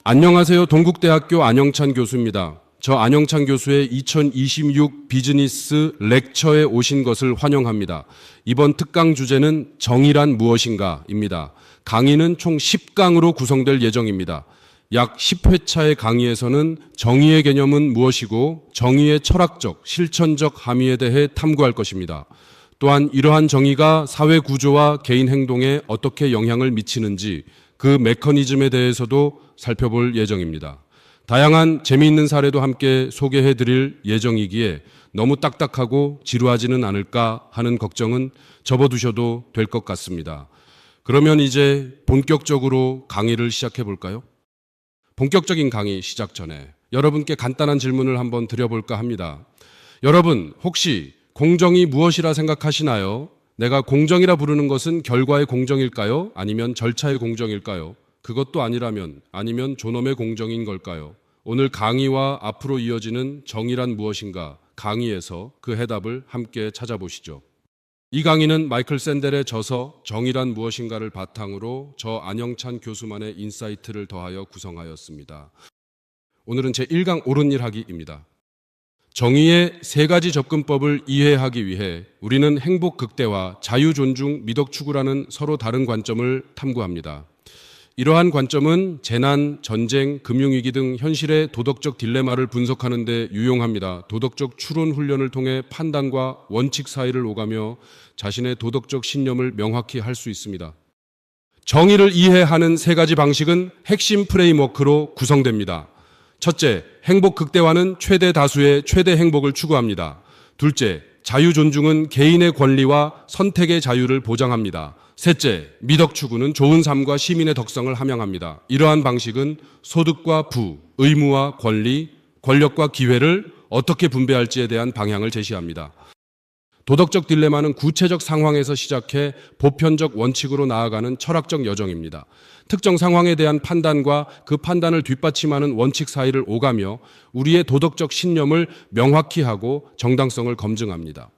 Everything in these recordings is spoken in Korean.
안녕하세요. 동국대학교 안영찬 교수입니다. 저 안영찬 교수의 2026 비즈니스 렉처에 오신 것을 환영합니다. 이번 특강 주제는 정의란 무엇인가입니다. 강의는 총 10강으로 구성될 예정입니다. 약 10회차의 강의에서는 정의의 개념은 무엇이고 정의의 철학적, 실천적 함의에 대해 탐구할 것입니다. 또한 이러한 정의가 사회 구조와 개인 행동에 어떻게 영향을 미치는지 그 메커니즘에 대해서도 살펴볼 예정입니다. 다양한 재미있는 사례도 함께 소개해 드릴 예정이기에 너무 딱딱하고 지루하지는 않을까 하는 걱정은 접어두셔도 될 것 같습니다. 그러면 이제 본격적으로 강의를 시작해 볼까요? 본격적인 강의 시작 전에 여러분께 간단한 질문을 한번 드려볼까 합니다. 여러분, 혹시 공정이 무엇이라 생각하시나요? 내가 공정이라 부르는 것은 결과의 공정일까요? 아니면 절차의 공정일까요? 그것도 아니라면, 아니면 존엄의 공정인 걸까요? 오늘 강의와 앞으로 이어지는 정의란 무엇인가 강의에서 그 해답을 함께 찾아보시죠. 이 강의는 마이클 샌델의 저서 정의란 무엇인가를 바탕으로 저 안영찬 교수만의 인사이트를 더하여 구성하였습니다. 오늘은 제1강 옳은 일 하기입니다. 정의의 세 가지 접근법을 이해하기 위해 우리는 행복 극대화, 자유 존중, 미덕 추구라는 서로 다른 관점을 탐구합니다. 이러한 관점은 재난, 전쟁, 금융위기 등 현실의 도덕적 딜레마를 분석하는 데 유용합니다. 도덕적 추론 훈련을 통해 판단과 원칙 사이를 오가며 자신의 도덕적 신념을 명확히 할 수 있습니다. 정의를 이해하는 세 가지 방식은 핵심 프레임워크로 구성됩니다. 첫째, 행복 극대화는 최대 다수의 최대 행복을 추구합니다. 둘째, 자유 존중은 개인의 권리와 선택의 자유를 보장합니다. 셋째, 미덕 추구는 좋은 삶과 시민의 덕성을 함양합니다. 이러한 방식은 소득과 부, 의무와 권리, 권력과 기회를 어떻게 분배할지에 대한 방향을 제시합니다. 도덕적 딜레마는 구체적 상황에서 시작해 보편적 원칙으로 나아가는 철학적 여정입니다. 특정 상황에 대한 판단과 그 판단을 뒷받침하는 원칙 사이를 오가며 우리의 도덕적 신념을 명확히 하고 정당성을 검증합니다.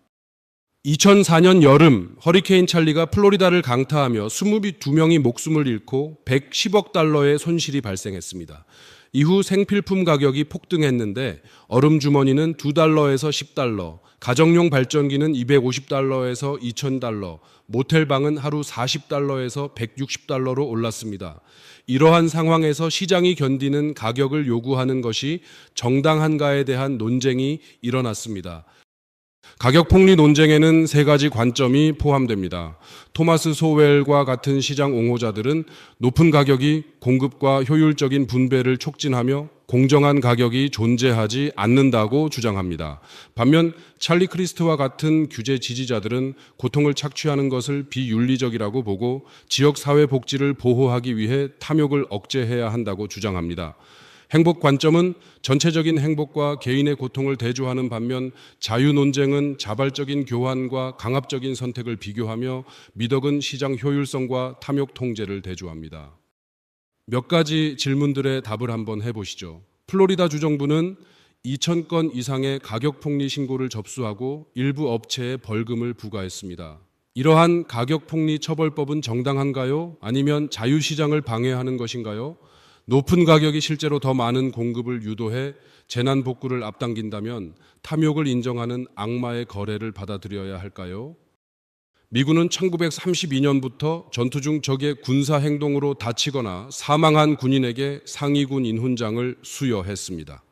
2004년 여름 허리케인 찰리가 플로리다를 강타하며 22명이 목숨을 잃고 110억 달러의 손실이 발생했습니다. 이후 생필품 가격이 폭등했는데 얼음 주머니는 $2에서 $10, 가정용 발전기는 $250에서 $2,000, 모텔방은 하루 $40에서 $160로 올랐습니다. 이러한 상황에서 시장이 견디는 가격을 요구하는 것이 정당한가에 대한 논쟁이 일어났습니다. 가격 폭리 논쟁에는 세 가지 관점이 포함됩니다. 토마스 소웰과 같은 시장 옹호자들은 높은 가격이 공급과 효율적인 분배를 촉진하며 공정한 가격이 존재하지 않는다고 주장합니다. 반면 찰리 크리스트와 같은 규제 지지자들은 고통을 착취하는 것을 비윤리적이라고 보고 지역사회 복지를 보호하기 위해 탐욕을 억제해야 한다고 주장합니다. 행복 관점은 전체적인 행복과 개인의 고통을 대조하는 반면 자유 논쟁은 자발적인 교환과 강압적인 선택을 비교하며 미덕은 시장 효율성과 탐욕 통제를 대조합니다. 몇 가지 질문들의 답을 한번 해보시죠. 플로리다 주정부는 2,000건 이상의 가격 폭리 신고를 접수하고 일부 업체에 벌금을 부과했습니다. 이러한 가격 폭리 처벌법은 정당한가요? 아니면 자유시장을 방해하는 것인가요? 높은 가격이 실제로 더 많은 공급을 유도해 재난 복구를 앞당긴다면 탐욕을 인정하는 악마의 거래를 받아들여야 할까요? 미군은 1932년부터 전투 중 적의 군사 행동으로 다치거나 사망한 군인에게 상위군 인훈장을 수여했습니다.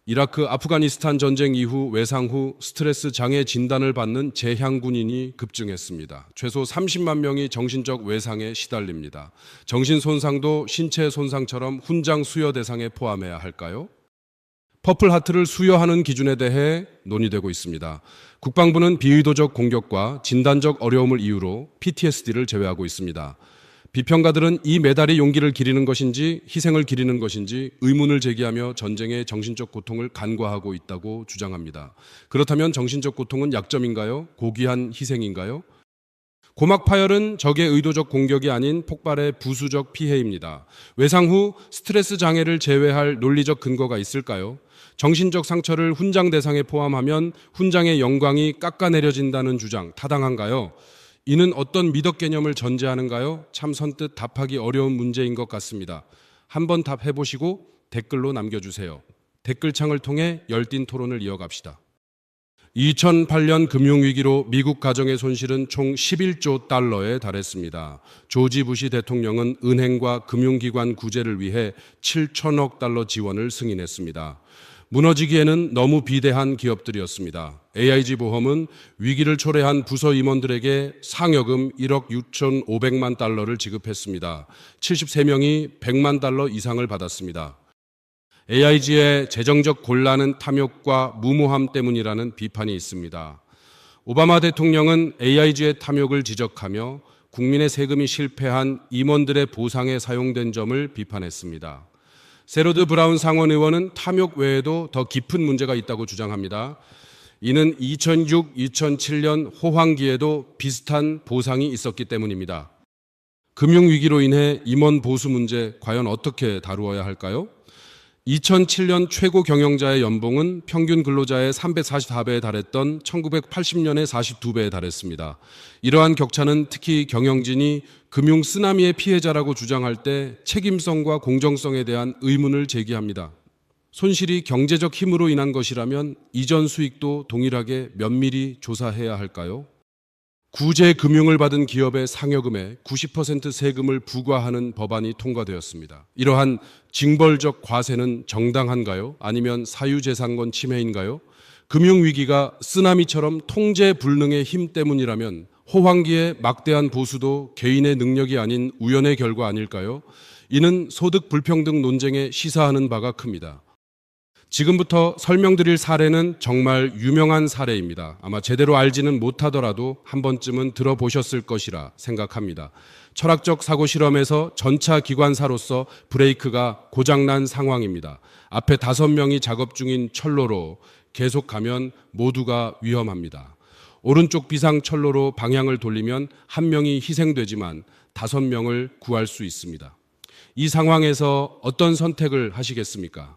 이라크, 아프가니스탄 전쟁 이후 외상 후 스트레스 장애 진단을 받는 재향 군인이 급증했습니다. 최소 30만 명이 정신적 외상에 시달립니다. 정신 손상도 신체 손상처럼 훈장 수여 대상에 포함해야 할까요? 퍼플 하트를 수여하는 기준에 대해 논의되고 있습니다. 국방부는 비의도적 공격과 진단적 어려움을 이유로 PTSD를 제외하고 있습니다. 비평가들은 이 메달이 용기를 기리는 것인지 희생을 기리는 것인지 의문을 제기하며 전쟁의 정신적 고통을 간과하고 있다고 주장합니다. 그렇다면 정신적 고통은 약점인가요? 고귀한 희생인가요? 고막 파열은 적의 의도적 공격이 아닌 폭발의 부수적 피해입니다. 외상 후 스트레스 장애를 제외할 논리적 근거가 있을까요? 정신적 상처를 훈장 대상에 포함하면 훈장의 영광이 깎아내려진다는 주장 타당한가요? 이는 어떤 미덕 개념을 전제하는가요? 참 선뜻 답하기 어려운 문제인 것 같습니다. 한번 답해보시고 댓글로 남겨주세요. 댓글창을 통해 열띤 토론을 이어갑시다. 2008년 금융위기로 미국 가정의 손실은 총 11조 달러에 달했습니다. 조지 부시 대통령은 은행과 금융기관 구제를 위해 7천억 달러 지원을 승인했습니다. 무너지기에는 너무 비대한 기업들이었습니다. AIG 보험은 위기를 초래한 부서 임원들에게 상여금 1억 6,500만 달러를 지급했습니다. 73명이 100만 달러 이상을 받았습니다. AIG의 재정적 곤란은 탐욕과 무모함 때문이라는 비판이 있습니다. 오바마 대통령은 AIG의 탐욕을 지적하며 국민의 세금이 실패한 임원들의 보상에 사용된 점을 비판했습니다. 세로드 브라운 상원 의원은 탐욕 외에도 더 깊은 문제가 있다고 주장합니다. 이는 2006, 2007년 호황기에도 비슷한 보상이 있었기 때문입니다. 금융위기로 인해 임원 보수 문제 과연 어떻게 다루어야 할까요? 2007년 최고 경영자의 연봉은 평균 근로자의 344배에 달했던 1980년의 42배에 달했습니다. 이러한 격차는 특히 경영진이 금융 쓰나미의 피해자라고 주장할 때 책임성과 공정성에 대한 의문을 제기합니다. 손실이 경제적 힘으로 인한 것이라면 이전 수익도 동일하게 면밀히 조사해야 할까요? 구제 금융을 받은 기업의 상여금의 90% 세금을 부과하는 법안이 통과되었습니다. 이러한 징벌적 과세는 정당한가요? 아니면 사유재산권 침해인가요? 금융위기가 쓰나미처럼 통제 불능의 힘 때문이라면 호황기의 막대한 보수도 개인의 능력이 아닌 우연의 결과 아닐까요? 이는 소득 불평등 논쟁에 시사하는 바가 큽니다. 지금부터 설명드릴 사례는 정말 유명한 사례입니다. 아마 제대로 알지는 못하더라도 한 번쯤은 들어보셨을 것이라 생각합니다. 철학적 사고 실험에서 전차 기관사로서 브레이크가 고장난 상황입니다. 앞에 5명이 작업 중인 철로로 계속 가면 모두가 위험합니다. 오른쪽 비상 철로로 방향을 돌리면 1명이 희생되지만 5명을 구할 수 있습니다. 이 상황에서 어떤 선택을 하시겠습니까?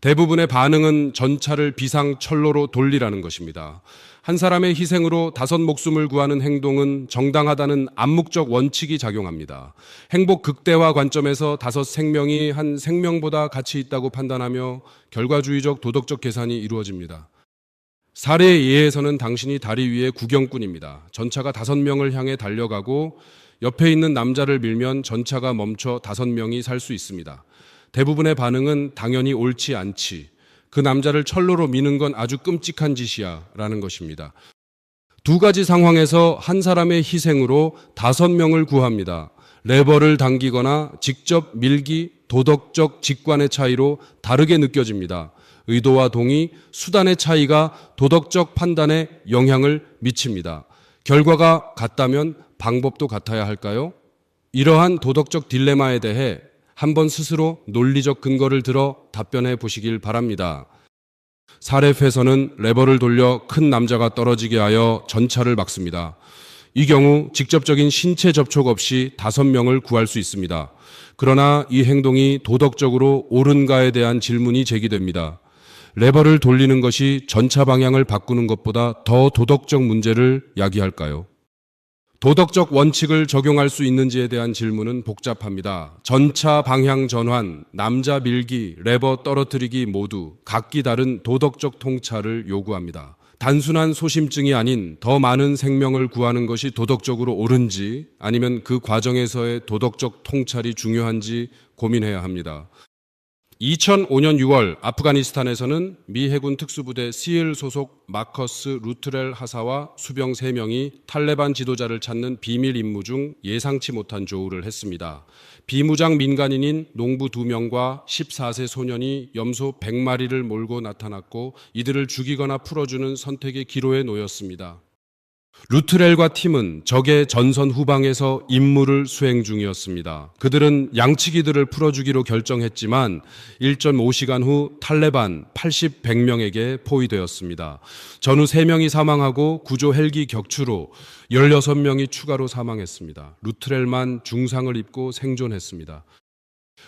대부분의 반응은 전차를 비상 철로로 돌리라는 것입니다. 한 사람의 희생으로 5 목숨을 구하는 행동은 정당하다는 암묵적 원칙이 작용합니다. 행복 극대화 관점에서 5 생명이 한 생명보다 가치 있다고 판단하며 결과주의적 도덕적 계산이 이루어집니다. 사례에 의해서는 당신이 다리 위에 구경꾼입니다. 전차가 5명을 향해 달려가고 옆에 있는 남자를 밀면 전차가 멈춰 5명이 살 수 있습니다. 대부분의 반응은 당연히 옳지 않지. 그 남자를 철로로 미는 건 아주 끔찍한 짓이야 라는 것입니다. 2가지 상황에서 한 사람의 희생으로 5명을 구합니다. 레버를 당기거나 직접 밀기, 도덕적 직관의 차이로 다르게 느껴집니다. 의도와 동의, 수단의 차이가 도덕적 판단에 영향을 미칩니다. 결과가 같다면 방법도 같아야 할까요? 이러한 도덕적 딜레마에 대해 한번 스스로 논리적 근거를 들어 답변해 보시길 바랍니다. 사례에서는 레버를 돌려 큰 남자가 떨어지게 하여 전차를 막습니다. 이 경우 직접적인 신체 접촉 없이 5명을 구할 수 있습니다. 그러나 이 행동이 도덕적으로 옳은가에 대한 질문이 제기됩니다. 레버를 돌리는 것이 전차 방향을 바꾸는 것보다 더 도덕적 문제를 야기할까요? 도덕적 원칙을 적용할 수 있는지에 대한 질문은 복잡합니다. 전차 방향 전환, 남자 밀기, 레버 떨어뜨리기 모두 각기 다른 도덕적 통찰을 요구합니다. 단순한 소심증이 아닌 더 많은 생명을 구하는 것이 도덕적으로 옳은지 아니면 그 과정에서의 도덕적 통찰이 중요한지 고민해야 합니다. 2005년 6월 아프가니스탄에서는 미 해군 특수부대 시일 소속 마커스 루트렐 하사와 수병 3명이 탈레반 지도자를 찾는 비밀 임무 중 예상치 못한 조우를 했습니다. 비무장 민간인인 농부 2명과 14세 소년이 염소 100마리를 몰고 나타났고 이들을 죽이거나 풀어주는 선택의 기로에 놓였습니다. 루트렐과 팀은 적의 전선 후방에서 임무를 수행 중이었습니다. 그들은 양치기들을 풀어주기로 결정했지만 1.5시간 후 탈레반 80, 100명에게 포위되었습니다. 전후 3명이 사망하고 구조 헬기 격추로 16명이 추가로 사망했습니다. 루트렐만 중상을 입고 생존했습니다.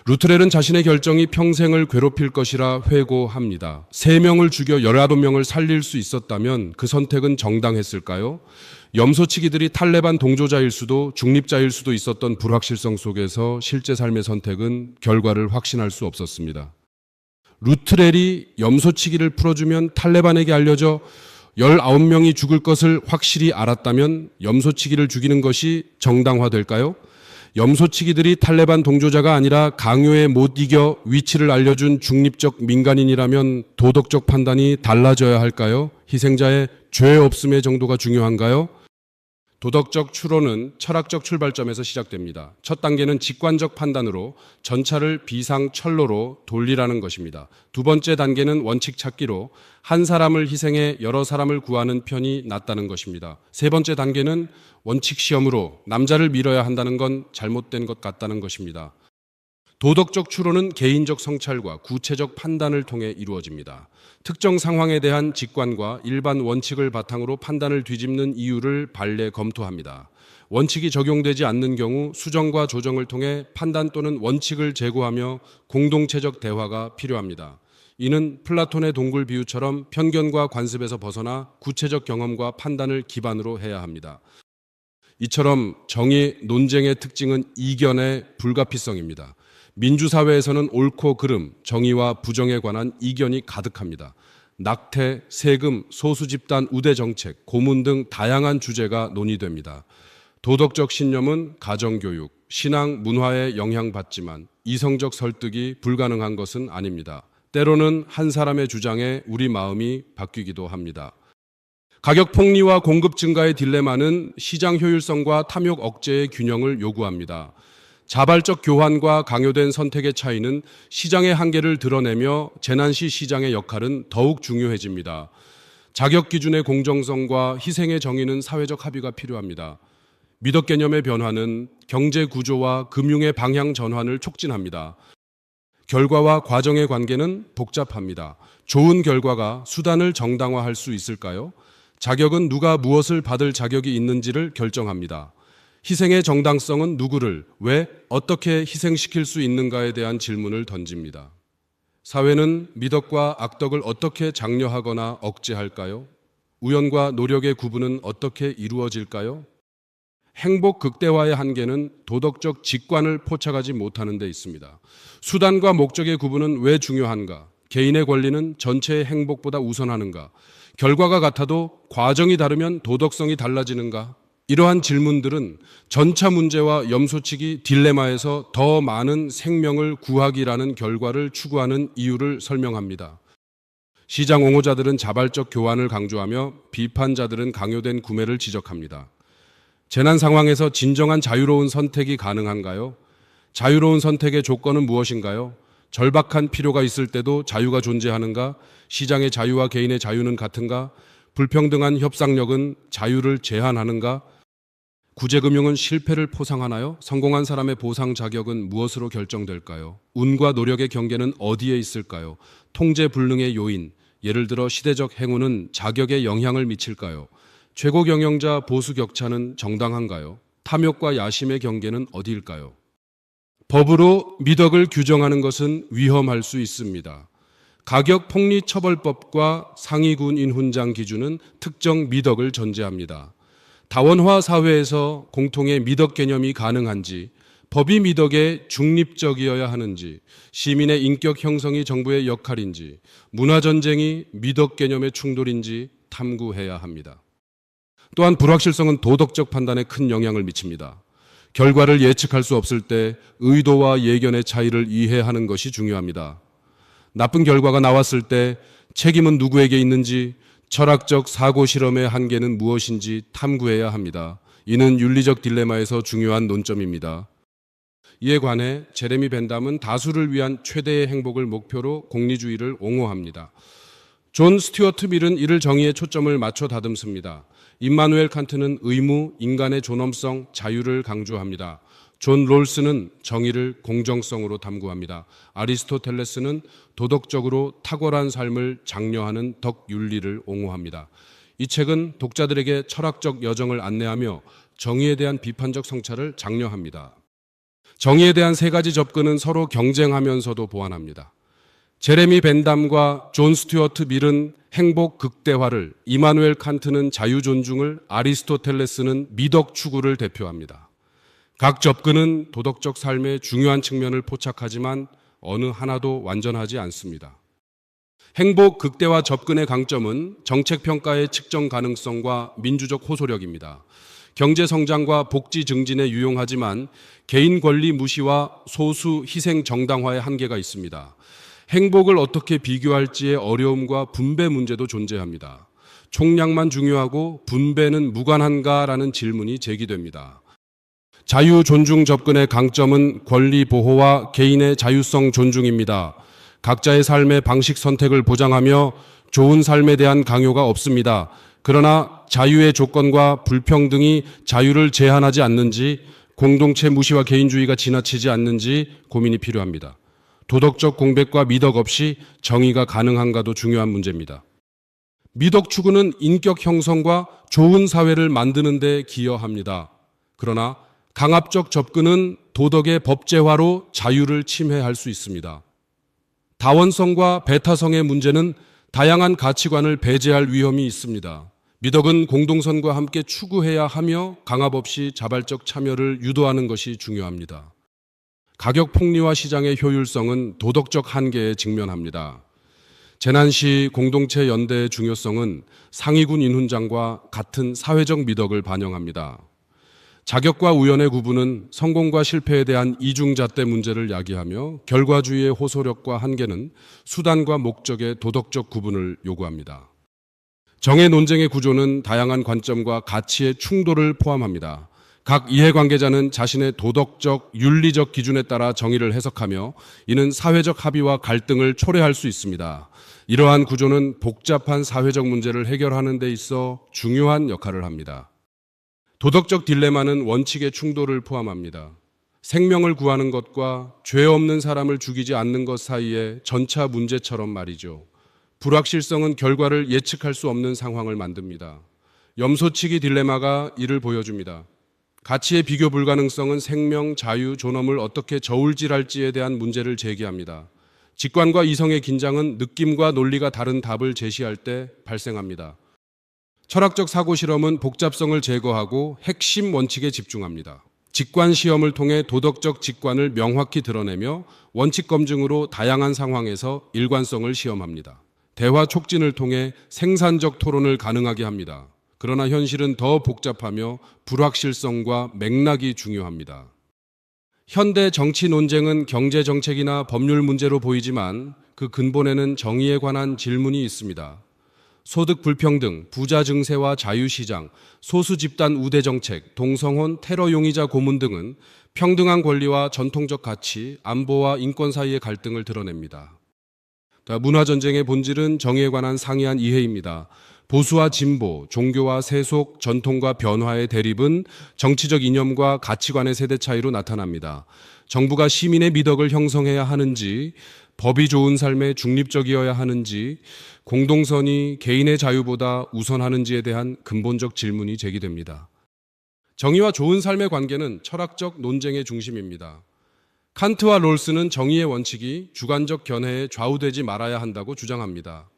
루트렐은 자신의 결정이 평생을 괴롭힐 것이라 회고합니다. 3명을 죽여 19명을 살릴 수 있었다면 그 선택은 정당했을까요? 염소치기들이 탈레반 동조자일 수도 중립자일 수도 있었던 불확실성 속에서 실제 삶의 선택은 결과를 확신할 수 없었습니다. 루트렐이 염소치기를 풀어주면 탈레반에게 알려져 19명이 죽을 것을 확실히 알았다면 염소치기를 죽이는 것이 정당화될까요? 염소치기들이 탈레반 동조자가 아니라 강요에 못 이겨 위치를 알려준 중립적 민간인이라면 도덕적 판단이 달라져야 할까요? 희생자의 죄 없음의 정도가 중요한가요? 도덕적 추론은 철학적 출발점에서 시작됩니다. 첫 단계는 직관적 판단으로 전차를 비상철로로 돌리라는 것입니다. 두 번째 단계는 원칙 찾기로 한 사람을 희생해 여러 사람을 구하는 편이 낫다는 것입니다. 세 번째 단계는 원칙 시험으로 남자를 밀어야 한다는 건 잘못된 것 같다는 것입니다. 도덕적 추론은 개인적 성찰과 구체적 판단을 통해 이루어집니다. 특정 상황에 대한 직관과 일반 원칙을 바탕으로 판단을 뒤집는 이유를 반례 검토합니다. 원칙이 적용되지 않는 경우 수정과 조정을 통해 판단 또는 원칙을 제고하며 공동체적 대화가 필요합니다. 이는 플라톤의 동굴 비유처럼 편견과 관습에서 벗어나 구체적 경험과 판단을 기반으로 해야 합니다. 이처럼 정의 논쟁의 특징은 이견의 불가피성입니다. 민주사회에서는 옳고 그름, 정의와 부정에 관한 이견이 가득합니다. 낙태, 세금, 소수집단 우대정책, 고문 등 다양한 주제가 논의됩니다. 도덕적 신념은 가정교육, 신앙, 문화에 영향받지만 이성적 설득이 불가능한 것은 아닙니다. 때로는 한 사람의 주장에 우리 마음이 바뀌기도 합니다. 가격 폭리와 공급 증가의 딜레마는 시장 효율성과 탐욕 억제의 균형을 요구합니다. 자발적 교환과 강요된 선택의 차이는 시장의 한계를 드러내며 재난시 시장의 역할은 더욱 중요해집니다. 자격 기준의 공정성과 희생의 정의는 사회적 합의가 필요합니다. 미덕 개념의 변화는 경제 구조와 금융의 방향 전환을 촉진합니다. 결과와 과정의 관계는 복잡합니다. 좋은 결과가 수단을 정당화할 수 있을까요? 자격은 누가 무엇을 받을 자격이 있는지를 결정합니다. 희생의 정당성은 누구를, 왜, 어떻게 희생시킬 수 있는가에 대한 질문을 던집니다. 사회는 미덕과 악덕을 어떻게 장려하거나 억제할까요? 우연과 노력의 구분은 어떻게 이루어질까요? 행복 극대화의 한계는 도덕적 직관을 포착하지 못하는 데 있습니다. 수단과 목적의 구분은 왜 중요한가? 개인의 권리는 전체의 행복보다 우선하는가? 결과가 같아도 과정이 다르면 도덕성이 달라지는가? 이러한 질문들은 전차 문제와 염소치기 딜레마에서 더 많은 생명을 구하기라는 결과를 추구하는 이유를 설명합니다. 시장 옹호자들은 자발적 교환을 강조하며 비판자들은 강요된 구매를 지적합니다. 재난 상황에서 진정한 자유로운 선택이 가능한가요? 자유로운 선택의 조건은 무엇인가요? 절박한 필요가 있을 때도 자유가 존재하는가? 시장의 자유와 개인의 자유는 같은가? 불평등한 협상력은 자유를 제한하는가? 구제금융은 실패를 포상하나요? 성공한 사람의 보상 자격은 무엇으로 결정될까요? 운과 노력의 경계는 어디에 있을까요? 통제 불능의 요인, 예를 들어 시대적 행운은 자격에 영향을 미칠까요? 최고 경영자 보수 격차는 정당한가요? 탐욕과 야심의 경계는 어디일까요? 법으로 미덕을 규정하는 것은 위험할 수 있습니다. 가격 폭리 처벌법과 상위군 훈장 기준은 특정 미덕을 전제합니다. 다원화 사회에서 공통의 미덕 개념이 가능한지, 법이 미덕에 중립적이어야 하는지, 시민의 인격 형성이 정부의 역할인지, 문화전쟁이 미덕 개념의 충돌인지 탐구해야 합니다. 또한 불확실성은 도덕적 판단에 큰 영향을 미칩니다. 결과를 예측할 수 없을 때 의도와 예견의 차이를 이해하는 것이 중요합니다. 나쁜 결과가 나왔을 때 책임은 누구에게 있는지, 철학적 사고 실험의 한계는 무엇인지 탐구해야 합니다. 이는 윤리적 딜레마에서 중요한 논점입니다. 이에 관해 제레미 벤담은 다수를 위한 최대의 행복을 목표로 공리주의를 옹호합니다. 존 스튜어트 밀은 이를 정의에 초점을 맞춰 다듬습니다. 임마누엘 칸트는 의무, 인간의 존엄성, 자유를 강조합니다. 존 롤스는 정의를 공정성으로 탐구합니다. 아리스토텔레스는 도덕적으로 탁월한 삶을 장려하는 덕윤리를 옹호합니다. 이 책은 독자들에게 철학적 여정을 안내하며 정의에 대한 비판적 성찰을 장려합니다. 정의에 대한 세 가지 접근은 서로 경쟁하면서도 보완합니다. 제레미 벤담과 존 스튜어트 밀은 행복 극대화를, 이마누엘 칸트는 자유 존중을, 아리스토텔레스는 미덕 추구를 대표합니다. 각 접근은 도덕적 삶의 중요한 측면을 포착하지만 어느 하나도 완전하지 않습니다. 행복 극대화 접근의 강점은 정책 평가의 측정 가능성과 민주적 호소력입니다. 경제 성장과 복지 증진에 유용하지만 개인 권리 무시와 소수 희생 정당화의 한계가 있습니다. 행복을 어떻게 비교할지의 어려움과 분배 문제도 존재합니다. 총량만 중요하고 분배는 무관한가라는 질문이 제기됩니다. 자유 존중 접근의 강점은 권리 보호와 개인의 자유성 존중입니다. 각자의 삶의 방식 선택을 보장하며 좋은 삶에 대한 강요가 없습니다. 그러나 자유의 조건과 불평등이 자유를 제한하지 않는지, 공동체 무시와 개인주의가 지나치지 않는지 고민이 필요합니다. 도덕적 공백과 미덕 없이 정의가 가능한가도 중요한 문제입니다. 미덕 추구는 인격 형성과 좋은 사회를 만드는 데 기여합니다. 그러나 강압적 접근은 도덕의 법제화로 자유를 침해할 수 있습니다. 다원성과 배타성의 문제는 다양한 가치관을 배제할 위험이 있습니다. 미덕은 공동선과 함께 추구해야 하며 강압 없이 자발적 참여를 유도하는 것이 중요합니다. 가격 폭리화 시장의 효율성은 도덕적 한계에 직면합니다. 재난 시 공동체 연대의 중요성은 상위군 인훈장과 같은 사회적 미덕을 반영합니다. 자격과 우연의 구분은 성공과 실패에 대한 이중잣대 문제를 야기하며 결과주의의 호소력과 한계는 수단과 목적의 도덕적 구분을 요구합니다. 정의 논쟁의 구조는 다양한 관점과 가치의 충돌을 포함합니다. 각 이해관계자는 자신의 도덕적, 윤리적 기준에 따라 정의를 해석하며 이는 사회적 합의와 갈등을 초래할 수 있습니다. 이러한 구조는 복잡한 사회적 문제를 해결하는 데 있어 중요한 역할을 합니다. 도덕적 딜레마는 원칙의 충돌을 포함합니다. 생명을 구하는 것과 죄 없는 사람을 죽이지 않는 것 사이의 전차 문제처럼 말이죠. 불확실성은 결과를 예측할 수 없는 상황을 만듭니다. 염소치기 딜레마가 이를 보여줍니다. 가치의 비교 불가능성은 생명, 자유, 존엄을 어떻게 저울질할지에 대한 문제를 제기합니다. 직관과 이성의 긴장은 느낌과 논리가 다른 답을 제시할 때 발생합니다. 철학적 사고 실험은 복잡성을 제거하고 핵심 원칙에 집중합니다. 직관 시험을 통해 도덕적 직관을 명확히 드러내며 원칙 검증으로 다양한 상황에서 일관성을 시험합니다. 대화 촉진을 통해 생산적 토론을 가능하게 합니다. 그러나 현실은 더 복잡하며 불확실성과 맥락이 중요합니다. 현대 정치 논쟁은 경제 정책이나 법률 문제로 보이지만 그 근본에는 정의에 관한 질문이 있습니다. 소득 불평등, 부자 증세와 자유시장, 소수 집단 우대 정책, 동성혼, 테러 용의자 고문 등은 평등한 권리와 전통적 가치, 안보와 인권 사이의 갈등을 드러냅니다. 문화전쟁의 본질은 정의에 관한 상이한 이해입니다. 보수와 진보, 종교와 세속, 전통과 변화의 대립은 정치적 이념과 가치관의 세대 차이로 나타납니다. 정부가 시민의 미덕을 형성해야 하는지, 법이 좋은 삶에 중립적이어야 하는지, 공동선이 개인의 자유보다 우선하는지에 대한 근본적 질문이 제기됩니다. 정의와 좋은 삶의 관계는 철학적 논쟁의 중심입니다. 칸트와 롤스는 정의의 원칙이 주관적 견해에 좌우되지 말아야 한다고 주장합니다.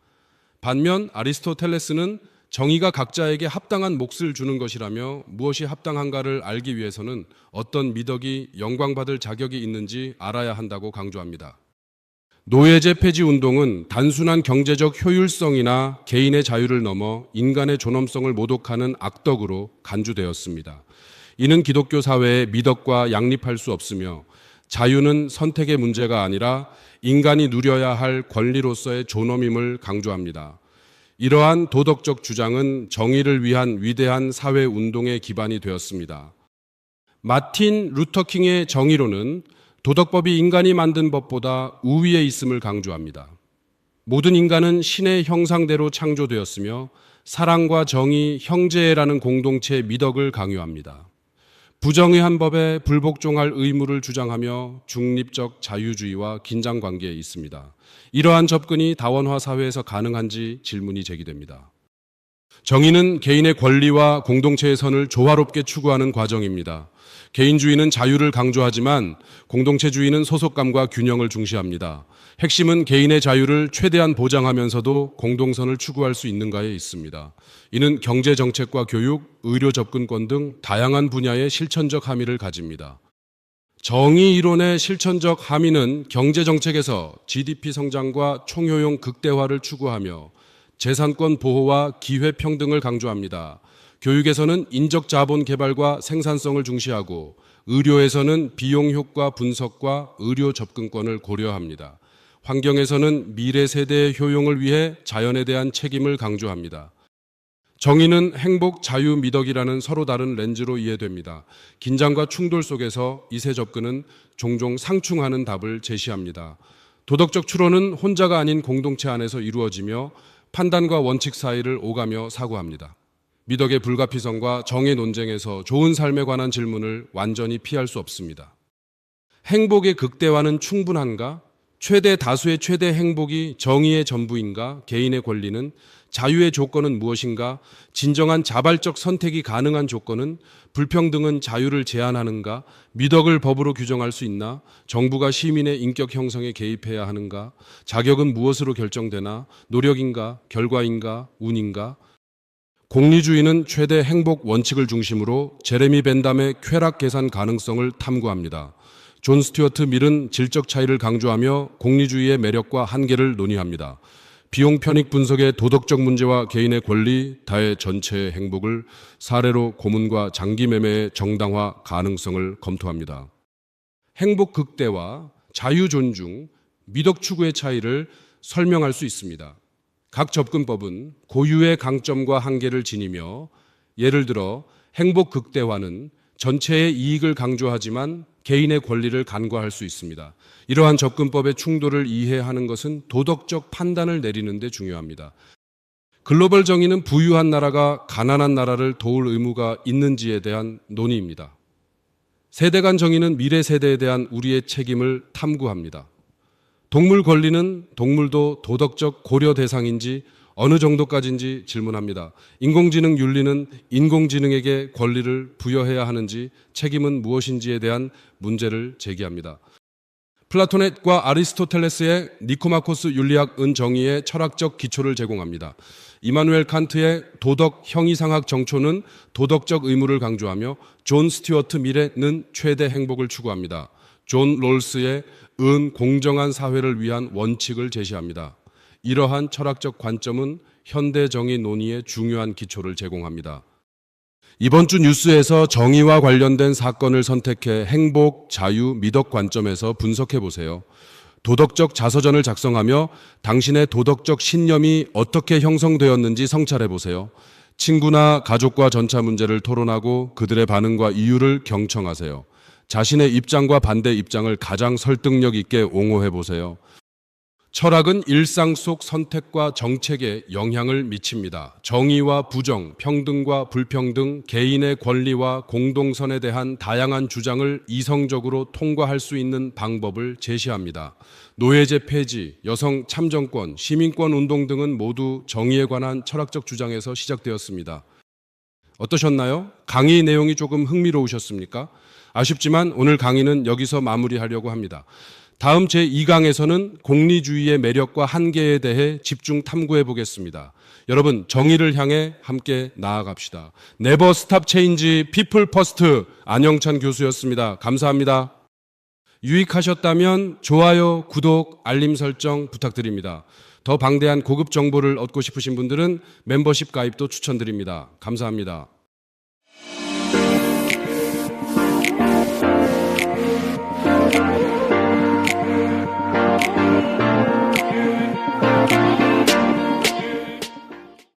반면 아리스토텔레스는 정의가 각자에게 합당한 몫을 주는 것이라며 무엇이 합당한가를 알기 위해서는 어떤 미덕이 영광받을 자격이 있는지 알아야 한다고 강조합니다. 노예제 폐지 운동은 단순한 경제적 효율성이나 개인의 자유를 넘어 인간의 존엄성을 모독하는 악덕으로 간주되었습니다. 이는 기독교 사회의 미덕과 양립할 수 없으며 자유는 선택의 문제가 아니라 인간이 누려야 할 권리로서의 존엄임을 강조합니다. 이러한 도덕적 주장은 정의를 위한 위대한 사회 운동의 기반이 되었습니다. 마틴 루터킹의 정의론은 도덕법이 인간이 만든 법보다 우위에 있음을 강조합니다. 모든 인간은 신의 형상대로 창조되었으며 사랑과 정의, 형제라는 공동체의 미덕을 강요합니다. 부정의한 법에 불복종할 의무를 주장하며 중립적 자유주의와 긴장관계에 있습니다. 이러한 접근이 다원화 사회에서 가능한지 질문이 제기됩니다. 정의는 개인의 권리와 공동체의 선을 조화롭게 추구하는 과정입니다. 개인주의는 자유를 강조하지만 공동체주의는 소속감과 균형을 중시합니다. 핵심은 개인의 자유를 최대한 보장하면서도 공동선을 추구할 수 있는가에 있습니다. 이는 경제정책과 교육, 의료 접근권 등 다양한 분야의 실천적 함의를 가집니다. 정의 이론의 실천적 함의는 경제정책에서 GDP 성장과 총효용 극대화를 추구하며 재산권 보호와 기회 평등을 강조합니다. 교육에서는 인적 자본 개발과 생산성을 중시하고 의료에서는 비용 효과 분석과 의료 접근권을 고려합니다. 환경에서는 미래 세대의 효용을 위해 자연에 대한 책임을 강조합니다. 정의는 행복, 자유, 미덕이라는 서로 다른 렌즈로 이해됩니다. 긴장과 충돌 속에서 이세 접근은 종종 상충하는 답을 제시합니다. 도덕적 추론은 혼자가 아닌 공동체 안에서 이루어지며 판단과 원칙 사이를 오가며 사고합니다. 미덕의 불가피성과 정의 논쟁에서 좋은 삶에 관한 질문을 완전히 피할 수 없습니다. 행복의 극대화는 충분한가? 최대 다수의 최대 행복이 정의의 전부인가? 개인의 권리는? 자유의 조건은 무엇인가? 진정한 자발적 선택이 가능한 조건은? 불평등은 자유를 제한하는가? 미덕을 법으로 규정할 수 있나? 정부가 시민의 인격 형성에 개입해야 하는가? 자격은 무엇으로 결정되나? 노력인가? 결과인가? 운인가? 공리주의는 최대 행복 원칙을 중심으로 제레미 벤담의 쾌락 계산 가능성을 탐구합니다. 존 스튜어트 밀은 질적 차이를 강조하며 공리주의의 매력과 한계를 논의합니다. 비용 편익 분석의 도덕적 문제와 개인의 권리, 다의 전체의 행복을 사례로 고문과 장기 매매의 정당화 가능성을 검토합니다. 행복 극대화, 자유 존중, 미덕 추구의 차이를 설명할 수 있습니다. 각 접근법은 고유의 강점과 한계를 지니며 예를 들어 행복 극대화는 전체의 이익을 강조하지만 개인의 권리를 간과할 수 있습니다. 이러한 접근법의 충돌을 이해하는 것은 도덕적 판단을 내리는 데 중요합니다. 글로벌 정의는 부유한 나라가 가난한 나라를 도울 의무가 있는지에 대한 논의입니다. 세대 간 정의는 미래 세대에 대한 우리의 책임을 탐구합니다. 동물 권리는 동물도 도덕적 고려 대상인지 어느 정도까지인지 질문합니다. 인공지능 윤리는 인공지능에게 권리를 부여해야 하는지 책임은 무엇인지에 대한 문제를 제기합니다. 플라토넷과 아리스토텔레스의 니코마코스 윤리학은 정의의 철학적 기초를 제공합니다. 이마누엘 칸트의 도덕 형이상학 정초는 도덕적 의무를 강조하며 존 스튜어트 밀는 최대 행복을 추구합니다. 존 롤스의 은 공정한 사회를 위한 원칙을 제시합니다. 이러한 철학적 관점은 현대 정의 논의의 중요한 기초를 제공합니다. 이번 주 뉴스에서 정의와 관련된 사건을 선택해 행복, 자유, 미덕 관점에서 분석해 보세요. 도덕적 자서전을 작성하며 당신의 도덕적 신념이 어떻게 형성되었는지 성찰해 보세요. 친구나 가족과 전차 문제를 토론하고 그들의 반응과 이유를 경청하세요. 자신의 입장과 반대 입장을 가장 설득력 있게 옹호해 보세요. 철학은 일상 속 선택과 정책에 영향을 미칩니다. 정의와 부정, 평등과 불평등, 개인의 권리와 공동선에 대한 다양한 주장을 이성적으로 통과할 수 있는 방법을 제시합니다. 노예제 폐지, 여성 참정권, 시민권 운동 등은 모두 정의에 관한 철학적 주장에서 시작되었습니다. 어떠셨나요? 강의 내용이 조금 흥미로우셨습니까? 아쉽지만 오늘 강의는 여기서 마무리하려고 합니다. 다음 제2강에서는 공리주의의 매력과 한계에 대해 집중 탐구해 보겠습니다. 여러분, 정의를 향해 함께 나아갑시다. Never Stop Change, People First 안영찬 교수였습니다. 감사합니다. 유익하셨다면 좋아요, 구독, 알림 설정 부탁드립니다. 더 방대한 고급 정보를 얻고 싶으신 분들은 멤버십 가입도 추천드립니다. 감사합니다.